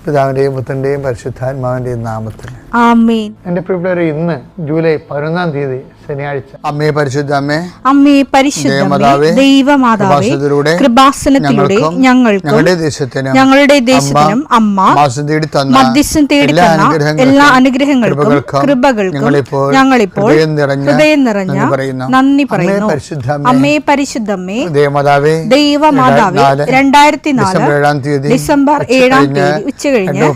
പിതാവിന്റെയും പുത്രന്റെയും പരിശുദ്ധാത്മാവിന്റെയും നാമത്തിൽ ആമേൻ. എന്റെ പ്രിയപ്പെട്ടവരെ, ഇന്ന് ജൂലൈ 11 തീയതി ശനിയാഴ്ച. അമ്മേ പരിശുദ്ധ അമ്മേ, അമ്മേ പരിശുദ്ധമേ, ദൈവമാതാവേ, കൃപാസനത്തിലൂടെ ഞങ്ങൾക്കും ഞങ്ങളുടെ ദേശത്തിനും അമ്മ മധ്യസ്ഥം തേടി തന്ന എല്ലാ അനുഗ്രഹങ്ങൾക്കും കൃപകൾക്കും ഞങ്ങളിപ്പോൾ ഹൃദയം നിറഞ്ഞ നന്ദി പറയുന്നു. അമ്മേ പരിശുദ്ധമേ, ദൈവമാതാവേ, 2004 ഡിസംബർ 7 ഉച്ചകഴിഞ്ഞ്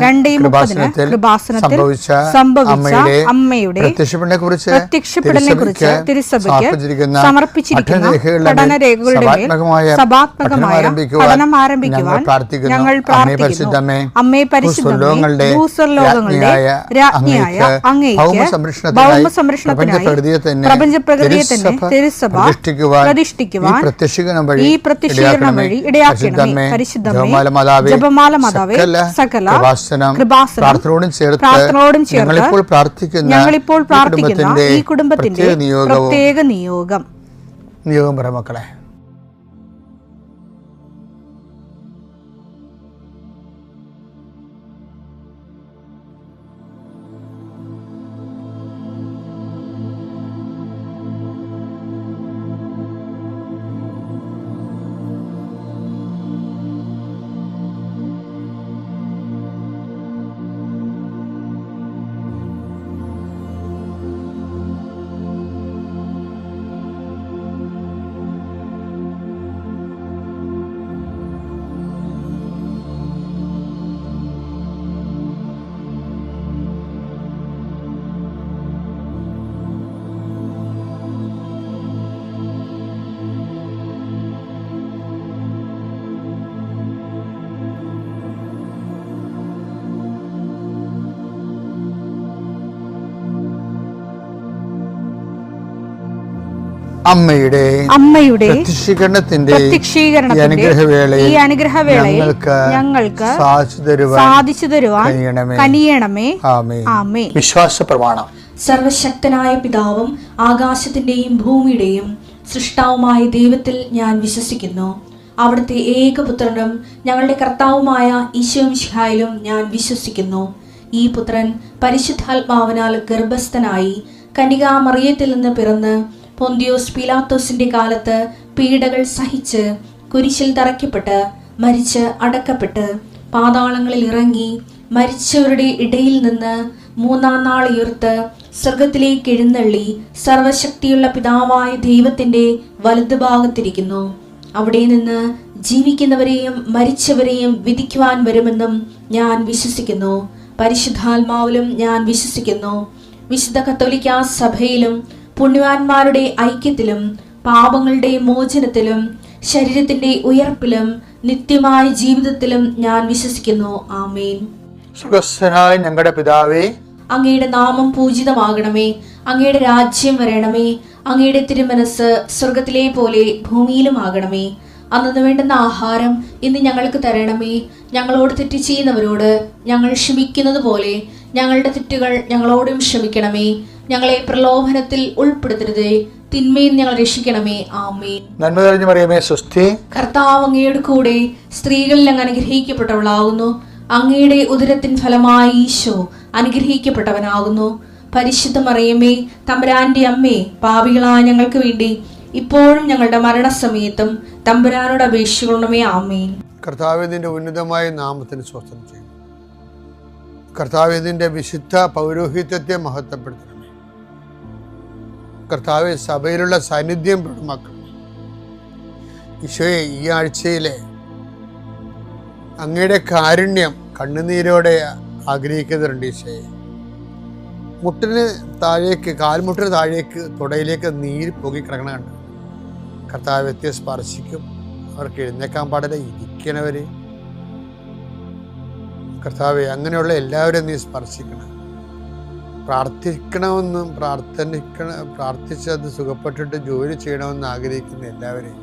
2:30 കൃപാസനത്തിൽ സംഭവിച്ച അമ്മയുടെ പ്രത്യക്ഷപ്പെടലിനെ കുറിച്ച് തിരുസഭയ്ക്ക് സമർപ്പിച്ചിരിക്കുന്ന പഠനരേഖകളുടെ മേൽ സഭാത്മകമായ പഠനം ആരംഭിക്കുവാൻ ഞങ്ങൾ പ്രാർത്ഥിക്കുന്നു. അമ്മേ പരിശുദ്ധമേ, ഭൂസ്വർലോകങ്ങളുടെ രാജ്ഞിയായ അങ്ങേയ്ക്ക് ഭൗമസംരക്ഷണത്തിനായി പ്രപഞ്ചപ്രകൃതിയെ തന്നെ തിരുസഭ പ്രതിഷ്ഠിക്കുവാൻ ഈ പ്രത്യക്ഷീകരണം വഴി ഇടയാക്കണമേ. പരിശുദ്ധമേ, ജപമാല മാതാവേ, സകല കൃപാസനം പ്രാർത്ഥനയോടും ചേർത്ത് ഞങ്ങളിപ്പോൾ പ്രാർത്ഥിക്കുന്ന ഈ കുടുംബത്തിന്റെ പ്രത്യേക നിയോഗം പറ മക്കളെ. അമ്മയുടെ പ്രത്യക്ഷീകരണത്തിന്റെ ഈ അനുഗ്രഹവേളയിൽ ഞങ്ങൾക്ക് സാധിച്ചു തരുവാൻ കനിയണമേ. ആമേൻ. വിശ്വാസ പ്രമാണം. സർവശക്തനായ പിതാവും ആകാശത്തിന്റെയും ഭൂമിയുടെയും സൃഷ്ടാവുമായ ദൈവത്തിൽ ഞാൻ വിശ്വസിക്കുന്നു. അവിടുത്തെ ഏകപുത്രനും ഞങ്ങളുടെ കർത്താവുമായ ഈശോമിശിഹായിലും ഞാൻ വിശ്വസിക്കുന്നു. ഈ പുത്രൻ പരിശുദ്ധാത്മാവിനാൽ ഗർഭസ്ഥനായി കന്യകാമറിയത്തിൽ നിന്ന് പിറന്ന് പൊന്തിയോസ് പീലാത്തോസിന്റെ കാലത്ത് പീഡകൾ സഹിച്ച് കുരിശിൽ തറയ്ക്കപ്പെട്ട് മരിച്ച് അടക്കപ്പെട്ട് പാതാളങ്ങളിൽ ഇറങ്ങി മരിച്ചവരുടെ ഇടയിൽ നിന്ന് 3-ാം നാൾ ഉയർത്ത് സ്വർഗത്തിലേക്ക് എഴുന്നള്ളി സർവശക്തിയുള്ള പിതാവായ ദൈവത്തിന്റെ വലതുഭാഗത്തിരിക്കുന്നു. അവിടെ നിന്ന് ജീവിക്കുന്നവരെയും മരിച്ചവരെയും വിധിക്കുവാൻ വരുമെന്നും ഞാൻ വിശ്വസിക്കുന്നു. പരിശുദ്ധാത്മാവിലും ഞാൻ വിശ്വസിക്കുന്നു. വിശുദ്ധ കത്തോലിക്കാ സഭയിലും പുണ്യവാന്മാരുടെ ഐക്യത്തിലും പാപങ്ങളുടെ മോചനത്തിലും ശരീരത്തിന്റെ ഉയർപ്പിലും നിത്യമായ ജീവിതത്തിലും ഞാൻ വിശ്വസിക്കുന്നു. ആമേൻ. സ്വർഗ്ഗസ്ഥനായ ഞങ്ങളുടെ പിതാവേ, അങ്ങയുടെ നാമം പൂജിതമാകണമേ. അങ്ങയുടെ രാജ്യം വരണമേ. അങ്ങയുടെ തിരുമനസ് സ്വർഗത്തിലെ പോലെ ഭൂമിയിലും ആകണമേ. അന്നു വേണ്ടുന്ന ആഹാരം ഇന്ന് ഞങ്ങൾക്ക് തരണമേ. ഞങ്ങളോട് തെറ്റ് ചെയ്യുന്നവരോട് ഞങ്ങൾ ക്ഷമിക്കുന്നത് പോലെ ഞങ്ങളുടെ തെറ്റുകൾ ഞങ്ങളോടും ക്ഷമിക്കണമേ. ഞങ്ങളെ പ്രലോഭനത്തിൽ ഉൾപ്പെടുത്തരുതേ, തിന്മയിൽ ഞങ്ങൾ രക്ഷിക്കണമേ. ആമേൻ. നന്മ നിറഞ്ഞ മറിയമേ, സ്വസ്തി. കർത്താവ് അങ്ങയുടെ കൂടെ സ്ത്രീകളിൽ അങ്ങ് അനുഗ്രഹിക്കപ്പെട്ടവളാകുന്നു. അങ്ങയുടെ ഉദരത്തിൻ ഫലമായി ഈശോ അനുഗ്രഹിക്കപ്പെട്ടവനാകുന്നു. പരിശുദ്ധ മറിയമേ, തമ്പുരാന്റെ അമ്മേ, പാപികളായ ഞങ്ങൾക്ക് വേണ്ടി ഇപ്പോഴും ഞങ്ങളുടെ മരണസമയത്തും തമ്പുരാനോട് അപേക്ഷിക്കണമേ. ആമേൻ. കർത്താവിന്റെ ഉന്നതമായ നാമത്തിന് സ്വസ്ഥം ചെയ്യും. കർത്താവിന്റെ വിശുദ്ധ പൗരോഹിത്യത്തെ മഹത്വപ്പെടുത്തണമേ. കർത്താവ് സഭയിലുള്ള സാന്നിധ്യം പ്രകടമാക്കണം. ഈശോയെ, ഈ ആഴ്ചയിലെ അങ്ങയുടെ കാരുണ്യം കണ്ണുനീരോടെ ആഗ്രഹിക്കുന്നുണ്ട്. ഈശോയെ, മുട്ടിന് താഴേക്ക്, കാൽമുട്ടിന് താഴേക്ക്, തുടയിലേക്ക് നീര് പൊങ്ങിക്കിടക്കണ കണ്ട് കർത്താവ്യത്തെ സ്പർശിക്കും. അവർക്ക് എഴുന്നേക്കാൻ പാടില്ല, ഇരിക്കണവര്. കർത്താവെ, അങ്ങനെയുള്ള എല്ലാവരും നീ സ്പർശിക്കണം. പ്രാർത്ഥിക്കണമെന്നും പ്രാർത്ഥിച്ചത് സുഖപ്പെട്ടിട്ട് ജോലി ചെയ്യണമെന്ന് ആഗ്രഹിക്കുന്ന എല്ലാവരെയും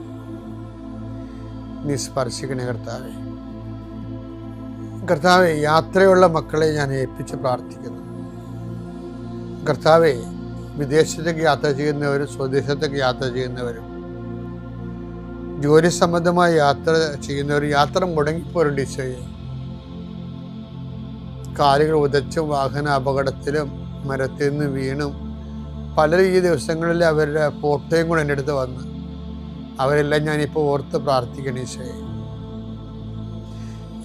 നീ സ്പർശിക്കണേ കർത്താവെ. കർത്താവെ, യാത്രയുള്ള മക്കളെ ഞാൻ ഏൽപ്പിച്ച് പ്രാർത്ഥിക്കുന്നു. കർത്താവെ, വിദേശത്തേക്ക് യാത്ര ചെയ്യുന്നവരും സ്വദേശത്തേക്ക് യാത്ര ചെയ്യുന്നവരും ജോലി സംബന്ധമായ യാത്ര ചെയ്യുന്നവർ യാത്ര മുടങ്ങിപ്പോരുണ്ട്. ഈശോയെ, കാലുകൾ ഉദച്ചും വാഹന അപകടത്തിലും മരത്തിൽ നിന്ന് വീണും പലരും ഈ ദിവസങ്ങളിൽ അവരുടെ ഫോട്ടോയും കൂടെ എൻ്റെ അടുത്ത് വന്ന് അവരെല്ലാം ഞാനിപ്പോൾ ഓർത്ത് പ്രാർത്ഥിക്കണം.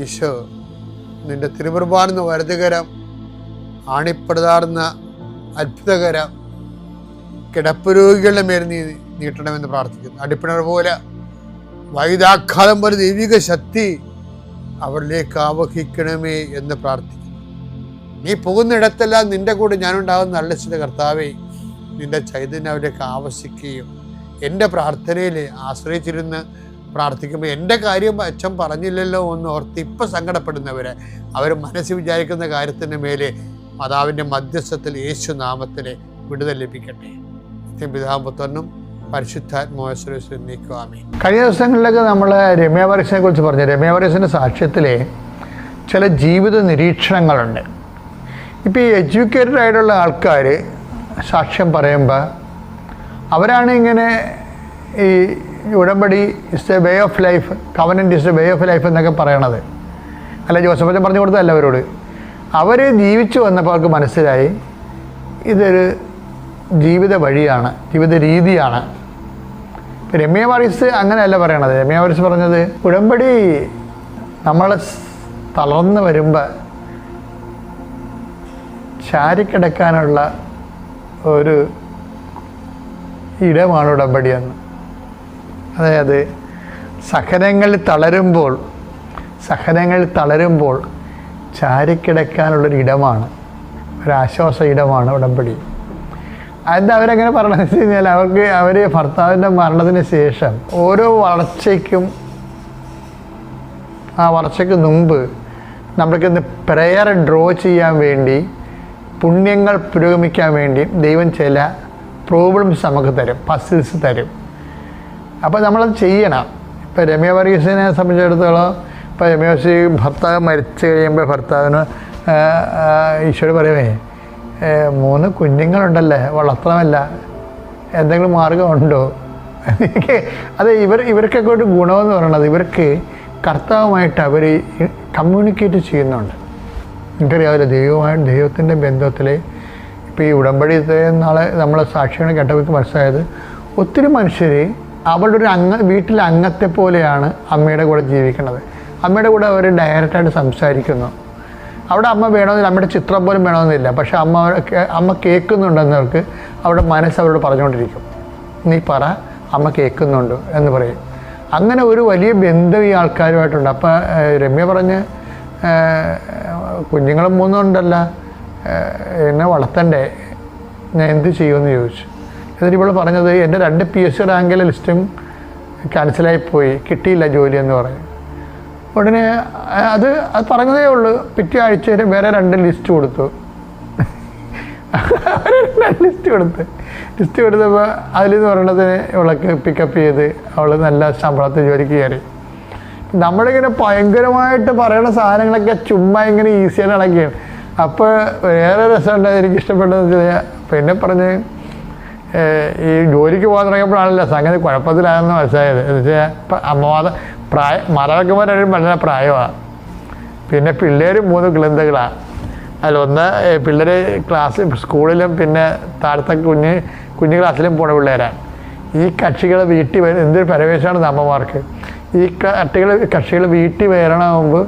ഈശോ നിന്റെ തിരുമുറുമ്പാർന്ന വലതുകരം, ആണിപ്പടുതാർന്ന അത്ഭുതകരം കിടപ്പ് രോഗികളുടെ മേൽ നീ നീട്ടണമെന്ന് പ്രാർത്ഥിക്കുന്നു. അടിപ്പിണർ പോലെ വൈദാഘാതം പോലെ ദൈവിക ശക്തി അവരിലേക്ക് ആവഹിക്കണമേ എന്ന് പ്രാർത്ഥിക്കുന്നു. നീ പോകുന്നിടത്തെല്ലാം നിന്റെ കൂടെ ഞാനുണ്ടാകുന്ന നല്ല ചില കർത്താവേ, നിന്റെ ചൈതന്യം അവരിലേക്ക് ആവശ്യിക്കുകയും എൻ്റെ പ്രാർത്ഥനയിൽ ആശ്രയിച്ചിരുന്ന് പ്രാർത്ഥിക്കുമ്പോൾ എൻ്റെ കാര്യം അച്ഛൻ പറഞ്ഞില്ലല്ലോ എന്ന് ഓർത്ത് ഇപ്പം സങ്കടപ്പെടുന്നവരെ അവർ മനസ്സിൽ വിചാരിക്കുന്ന കാര്യത്തിൻ്റെ മേലെ മാതാവിൻ്റെ മധ്യസ്ഥത്തിൽ യേശു നാമത്തിലെ വിടുതൽ ലഭിക്കട്ടെ. പിതാപുത്രനും പരിശുദ്ധാത്മാവിനെ നീക്കുവാമേ. കഴിഞ്ഞ ദിവസങ്ങളിലൊക്കെ നമ്മൾ രമ്യ വർഗീസിനെ കുറിച്ച് പറഞ്ഞു. രമ്യ വർഗീസിൻ്റെ സാക്ഷ്യത്തിലെ ചില ജീവിത നിരീക്ഷണങ്ങളുണ്ട്. ഇപ്പോൾ ഈ എഡ്യൂക്കേറ്റഡ് ആയിട്ടുള്ള ആൾക്കാർ സാക്ഷ്യം പറയുമ്പോൾ അവരാണ് ഇങ്ങനെ ഈ ഉടമ്പടി is a way of life, covenant is a way of life എന്നൊക്കെ പറയണത്. അല്ല, ജോസഫച്ചൻ പറഞ്ഞു കൊടുത്തതല്ല അവരോട്. അവർ ജീവിച്ചു വന്നപ്പോൾ അവർക്ക് മനസ്സിലായി ഇതൊരു ജീവിത വഴിയാണ്, ജീവിത രീതിയാണ്. രമ്യ വർഗീസ് അങ്ങനെയല്ല പറയണത്. രമ്യ വർഗീസ് പറഞ്ഞത് ഉടമ്പടി നമ്മൾ തളർന്ന് വരുമ്പോൾ ചാരിക്കിടക്കാനുള്ള ഒരു ഇടമാണ് ഉടമ്പടിയെന്ന്. അതായത് സഹനങ്ങളിൽ തളരുമ്പോൾ ചാരിക്കിടക്കാനുള്ളൊരു ഇടമാണ്, ഒരാശ്വാസ ഇടമാണ് ഉടമ്പടി. അതെന്താ അവരങ്ങനെ പറയണമെന്ന് വെച്ച് കഴിഞ്ഞാൽ അവർ ഭർത്താവിൻ്റെ മരണത്തിന് ശേഷം ഓരോ വളർച്ചയ്ക്കും ആ വളർച്ചയ്ക്ക് മുമ്പ് നമ്മൾക്കിന്ന് പ്രെയർ ഡ്രോ ചെയ്യാൻ വേണ്ടി, പുണ്യങ്ങൾ പുരോഗമിക്കാൻ വേണ്ടി ദൈവം ചില പ്രോബ്ലംസ് നമുക്ക് തരും, പസിൽസ് തരും. അപ്പോൾ നമ്മളത് ചെയ്യണം. ഇപ്പോൾ രമ്യ വർഗീസിനെ സംബന്ധിച്ചിടത്തോളം, ഇപ്പോൾ രമ്യ വർഗീസ് ഭർത്താവ് മരിച്ചു കഴിയുമ്പോൾ ഭർത്താവിന് ഈശോട് പറയുമേ 3 കുഞ്ഞുങ്ങളുണ്ടല്ലേ, വളർത്തണമല്ല, എന്തെങ്കിലും മാർഗമുണ്ടോ? അത് ഇവർക്കൊക്കെ ഒരു ഗുണമെന്ന് പറയുന്നത് ഇവർക്ക് കർത്താവുമായിട്ട് അവർ കമ്മ്യൂണിക്കേറ്റ് ചെയ്യുന്നുണ്ട്. എനിക്കറിയാവില്ല, ദൈവത്തിൻ്റെ ബന്ധത്തിൽ ഇപ്പോൾ ഈ ഉടമ്പടി നാളെ നമ്മളെ സാക്ഷികളെ കേട്ടവർക്ക് മനസ്സിലായത് ഒത്തിരി മനുഷ്യർ അവളുടെ ഒരു വീട്ടിലെ അംഗത്തെ പോലെയാണ് അമ്മയുടെ കൂടെ ജീവിക്കുന്നത്. അമ്മയുടെ കൂടെ അവർ ഡയറക്റ്റായിട്ട് സംസാരിക്കുന്നു. അവിടെ അമ്മ വേണമെന്നില്ല, അമ്മയുടെ ചിത്രം പോലും വേണമെന്നില്ല. പക്ഷെ അമ്മ കേൾക്കുന്നുണ്ടെന്നവർക്ക് അവിടെ മനസ്സ് അവരോട് പറഞ്ഞുകൊണ്ടിരിക്കും, നീ പറ, അമ്മ കേൾക്കുന്നുണ്ട് എന്ന് പറയും. അങ്ങനെ ഒരു വലിയ ബന്ധം ഈ ആൾക്കാരുമായിട്ടുണ്ട്. അപ്പോൾ രമ്യ പറഞ്ഞ് കുഞ്ഞുങ്ങളും 3 ഉണ്ടല്ല, എന്നെ വളർത്തണ്ടേ, ഞാൻ എന്ത് ചെയ്യുമെന്ന് ചോദിച്ചു. എന്നിട്ട് ഇപ്പോൾ പറഞ്ഞത് എൻ്റെ 2 PSC റാങ്കിലെ ലിസ്റ്റും ക്യാൻസലായിപ്പോയി, കിട്ടിയില്ല ജോലി എന്ന് പറയും. ഉടനെ അത് പറഞ്ഞതേ ഉള്ളൂ. പിറ്റേ ആഴ്ച വേറെ 2 ലിസ്റ്റ് കൊടുത്തു. ലിസ്റ്റ് കൊടുത്തപ്പോൾ അതിലെന്ന് പറയണത് ഇവളൊക്കെ പിക്കപ്പ് ചെയ്ത് അവൾ നല്ല ശമ്പളത്തിൽ ജോലിക്ക് കയറി. നമ്മളിങ്ങനെ ഭയങ്കരമായിട്ട് പറയണ സാധനങ്ങളൊക്കെ ചുമ്മാ ഇങ്ങനെ ഈസിയായിട്ട് ഇളക്കിയാണ്. അപ്പോൾ വേറെ രസമുണ്ട്, എനിക്ക് ഇഷ്ടപ്പെട്ടതെന്ന് വെച്ചാൽ പിന്നെ പറഞ്ഞ് ഈ ജോലിക്ക് പോകാൻ തുടങ്ങിയപ്പോഴാണല്ലോ സംഗതി കുഴപ്പത്തിലാണെന്ന് മനസ്സിലായത്. എന്ന് വെച്ചാൽ ഇപ്പം മാതാപിതാക്കന്മാരും വളരെ പ്രായമാണ്. പിന്നെ പിള്ളേർ 3 കിളന്തകളാണ്. അതിലൊന്ന് പിള്ളേർ സ്കൂളിലും പിന്നെ താഴത്തെ കുഞ്ഞു ക്ലാസ്സിലും പോണ പിള്ളേരാണ്. ഈ കക്ഷികൾ വീട്ടിൽ എന്തൊരു പരവേശമാണ് അമ്മമാർക്ക്. ഈ കക്ഷികൾ വീട്ടിൽ വരണ മുമ്പ്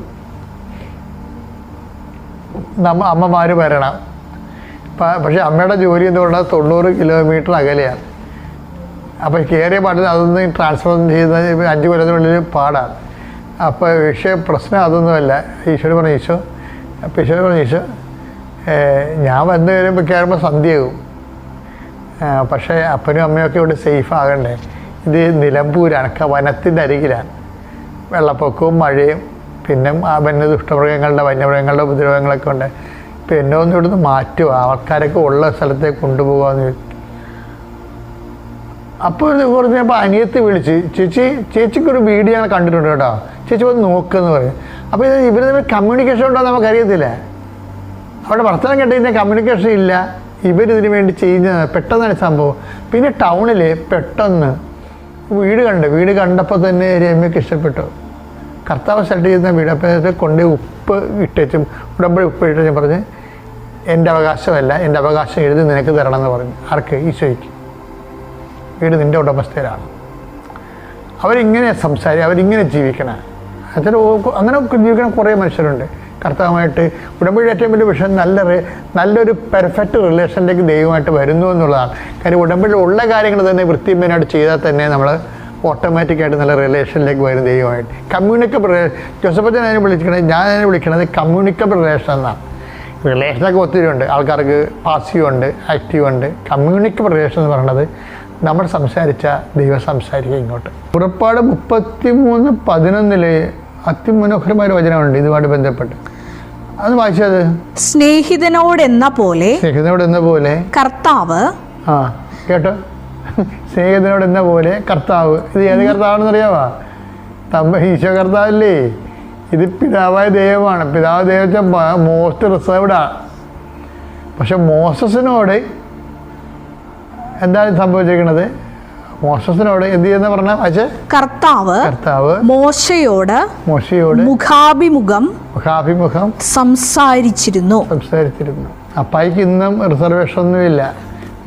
അമ്മമാർ വരണം. പക്ഷേ അമ്മയുടെ ജോലി എന്ന് പറഞ്ഞാൽ 90 കിലോമീറ്റർ അകലെയാണ്. അപ്പോൾ കയറിയ പാട്ടിൽ അതൊന്നും ട്രാൻസ്ഫർ ചെയ്യുന്ന 5 കൊല്ലത്തിനുള്ളിൽ പാടാണ്. അപ്പോൾ പ്രശ്നം അതൊന്നുമല്ല. ഈശോട് പറഞ്ഞു, ഈശോ ഞാൻ വന്ന് കയറുമ്പോൾ സന്ധ്യയാകും, പക്ഷേ അപ്പനും അമ്മയൊക്കെ ഇവിടെ സേഫ് ആകണ്ടേ. ഇത് നിലമ്പൂരാണ്, വനത്തിൻ്റെ അരികിലാണ്. വെള്ളപ്പൊക്കവും മഴയും പിന്നെ വന്യമൃഗങ്ങളുടെ ഉപദ്രവങ്ങളൊക്കെ ഉണ്ട്. ഇപ്പം എന്നെ ഒന്നും ഇവിടുന്ന് മാറ്റുക, ആൾക്കാരൊക്കെ ഉള്ള സ്ഥലത്തേക്ക് കൊണ്ടുപോകാമെന്ന് ചോദിച്ചു. അപ്പോൾ പറഞ്ഞപ്പോൾ അനിയത്തി വിളിച്ച്, ചേച്ചിക്കൊരു വീഡിയോ ഞങ്ങൾ കണ്ടിട്ടുണ്ട് കേട്ടോ, ചേച്ചി വന്ന് നോക്കുമെന്ന് പറയും. അപ്പോൾ ഇവർ തമ്മിൽ കമ്മ്യൂണിക്കേഷൻ ഉണ്ടോ നമുക്കറിയത്തില്ല. അവിടെ വർത്തമാനം കേട്ട് കഴിഞ്ഞാൽ കമ്മ്യൂണിക്കേഷൻ ഇല്ല. ഇവരിതിനു വേണ്ടി ചെയ്യുന്നത് പെട്ടെന്നാണ് സംഭവം. പിന്നെ ടൗണിൽ പെട്ടെന്ന് വീട് കണ്ടപ്പോൾ തന്നെ രമ്യക്ക് ഇഷ്ടപ്പെട്ടു. കർത്താവ് സെലക്ട് ചെയ്യുന്ന വീട്. അപ്പോൾ കൊണ്ട് ഉപ്പ് ഇട്ടേച്ചും ഉടമ്പടി ഉപ്പ് ഇട്ടേച്ചും പറഞ്ഞ് എൻ്റെ അവകാശമല്ല, എൻ്റെ അവകാശം എഴുതി നിനക്ക് തരണമെന്ന് പറഞ്ഞു. ആർക്ക്? ഈശോയ്ക്ക്. വീട് നിൻ്റെ ഉടമസ്ഥയിലാണ്. അവരിങ്ങനെ അവരിങ്ങനെ ജീവിക്കണം. അച്ഛൻ അങ്ങനെ ജീവിക്കണം കുറേ മനുഷ്യരുണ്ട് കർത്താവുമായിട്ട്. ഉടമ്പടി ഏറ്റവും വലിയ വിഷയം നല്ലൊരു പെർഫെക്റ്റ് റിലേഷനിലേക്ക് ദൈവമായിട്ട് വരുന്നു എന്നുള്ളതാണ്. കാര്യം ഉടമ്പടിയിൽ ഉള്ള കാര്യങ്ങൾ തന്നെ വൃത്തിമേനായിട്ട് ചെയ്താൽ തന്നെ നമ്മൾ ഓട്ടോമാറ്റിക്കായിട്ട് നല്ല റിലേഷനിലേക്ക് വരും ദൈവമായിട്ട്. കമ്മ്യൂണിക്കബിൾ ജോസഫച്ചൻ അതിനെ വിളിക്കുന്നത്, ഞാൻ അതിനെ വിളിക്കുന്നത് കമ്മ്യൂണിക്കബിൾ റിലേഷൻ എന്നാണ്. റിലേഷനൊക്കെ ഒത്തിരി ഉണ്ട്. ആൾക്കാർക്ക് പാസീവ് ഉണ്ട്, ആക്റ്റീവ് ഉണ്ട്. കമ്മ്യൂണിക്കബിൾ റിലേഷൻ എന്ന് പറയുന്നത് നമ്മൾ സംസാരിച്ച ദൈവം സംസാരിക്കുക ഇങ്ങോട്ട്. പുറപ്പാട് 33:11 അതിമനോഹരമായ ഒരു വചനമുണ്ട് ഇതുമായിട്ട് ബന്ധപ്പെട്ട്. അത് വായിച്ചത് സ്നേഹിതനോടെന്ന പോലെ കർത്താവ്. കേട്ടോ, സ്നേഹിതനോടെന്ന പോലെ കർത്താവ്. ഇത് ഏത് കർത്താവാണെന്ന് അറിയാമോ? ഈശോ കർത്താവല്ലേ. ഇത് പിതാവായ ദൈവമാണ്. പിതാവ് ദൈവം വെച്ചാൽ മോസ്റ്റ് റിസർവ്ഡാണ്. പക്ഷെ മോസസിനോട് എന്താണ് സംഭവിച്ചിരിക്കുന്നത്? മോസസിനോട് എന്ത് ചെയ്യുന്ന പറഞ്ഞാൽ കർത്താവ് മോശയോട് മുഖാഭിമുഖം സംസാരിച്ചിരുന്നു. അപ്പായിക്ക് ഇന്നും റിസർവേഷൻ ഒന്നുമില്ല.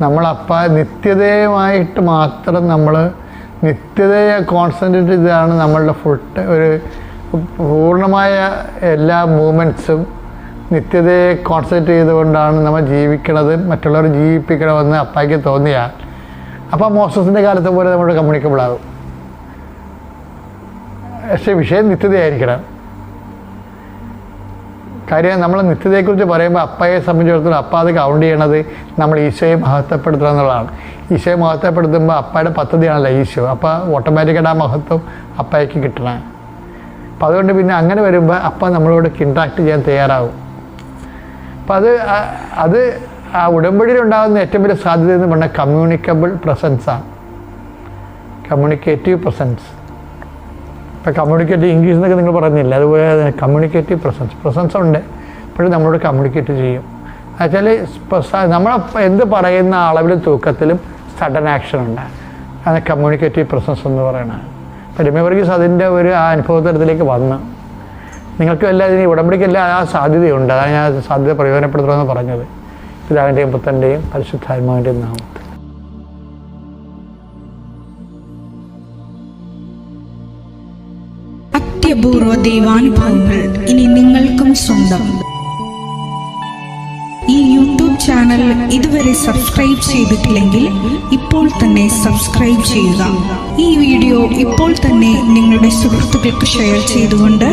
നമ്മളപ്പ നിത്യതയുമായിട്ട് മാത്രം നമ്മൾ നിത്യതയെ കോൺസെൻട്രേറ്റ് ചെയ്താണ് നമ്മളുടെ ഒരു പൂർണ്ണമായ എല്ലാ മൂവ്മെൻറ്റ്സും നിത്യതയെ കോൺസെൻട്രേറ്റ് ചെയ്തുകൊണ്ടാണ് നമ്മൾ ജീവിക്കണത്, മറ്റുള്ളവർ ജീവിപ്പിക്കണമെന്ന് അപ്പായിക്ക് തോന്നിയാൽ അപ്പോൾ മോസസിൻ്റെ കാലത്തെ പോലെ നമ്മൾ കമ്മ്യൂണിക്കബിൾ ആകും. പക്ഷേ വിഷയം നിത്യതയായിരിക്കണം. കാര്യം നമ്മൾ നിത്യതയെക്കുറിച്ച് പറയുമ്പോൾ അപ്പയെ സംബന്ധിച്ചിടത്തോളം അപ്പ അത് കൗണ്ട് ചെയ്യണത് നമ്മൾ ഈശോയെ മഹത്വപ്പെടുത്തുക എന്നുള്ളതാണ്. ഈശോയെ മഹത്വപ്പെടുത്തുമ്പോൾ അപ്പയുടെ പദ്ധതിയാണല്ലോ ഈശോ. അപ്പോൾ ഓട്ടോമാറ്റിക്കായിട്ട് ആ മഹത്വം അപ്പയ്ക്ക് കിട്ടണം. അപ്പം അതുകൊണ്ട് പിന്നെ അങ്ങനെ വരുമ്പോൾ അപ്പ നമ്മളോട് ഇൻട്രാക്ട് ചെയ്യാൻ തയ്യാറാവും. അപ്പം അത് ആ ഉടമ്പടിയിലുണ്ടാകുന്ന ഏറ്റവും വലിയ സാധ്യത എന്ന് പറഞ്ഞാൽ കമ്മ്യൂണിക്കബിൾ പ്രസൻസാണ്. Communicative presence. ഇപ്പം കമ്മ്യൂണിക്കേറ്റീവ് ഇംഗ്ലീഷ് എന്നൊക്കെ നിങ്ങൾ പറഞ്ഞില്ല, അതുപോലെ കമ്മ്യൂണിക്കേറ്റീവ് പ്രസൻസ് ഉണ്ട്. അപ്പോഴും നമ്മളോട് കമ്മ്യൂണിക്കേറ്റ് ചെയ്യും. എന്നുവെച്ചാൽ നമ്മൾ എന്ത് പറയുന്ന അളവിലും തൂക്കത്തിലും സഡൻ ആക്ഷൻ ഉണ്ട്. അത് കമ്മ്യൂണിക്കേറ്റീവ് പ്രസൻസ് എന്ന് പറയുന്നത്. അപ്പം രമ്യ വർഗീസ് അതിൻ്റെ ഒരു ആ അനുഭവതലത്തിലേക്ക് വന്ന് നിങ്ങൾക്കും എല്ലാം ഇതിന് ഉടമ്പടിക്കെല്ലാം ആ സാധ്യതയുണ്ട്. അതാണ് ഞാൻ സാധ്യത പ്രയോജനപ്പെടുത്തണമെന്ന് പറഞ്ഞത്. പിതാവിൻ്റെയും പുത്രൻ്റെയും പരിശുദ്ധാത്മാവിൻ്റെയും നാമത്തിൽ. അത്യപൂർവ ദൈവാനുഭവങ്ങൾ ഇനി നിങ്ങൾക്കും സ്വന്തം. ഈ യൂട്യൂബ് ചാനൽ ഇതുവരെ സബ്സ്ക്രൈബ് ചെയ്തിട്ടില്ലെങ്കിൽ ഇപ്പോൾ തന്നെ സബ്സ്ക്രൈബ് ചെയ്യുക. ഈ വീഡിയോ ഇപ്പോൾ തന്നെ നിങ്ങളുടെ സുഹൃത്തുക്കൾക്ക് ഷെയർ ചെയ്തുകൊണ്ട്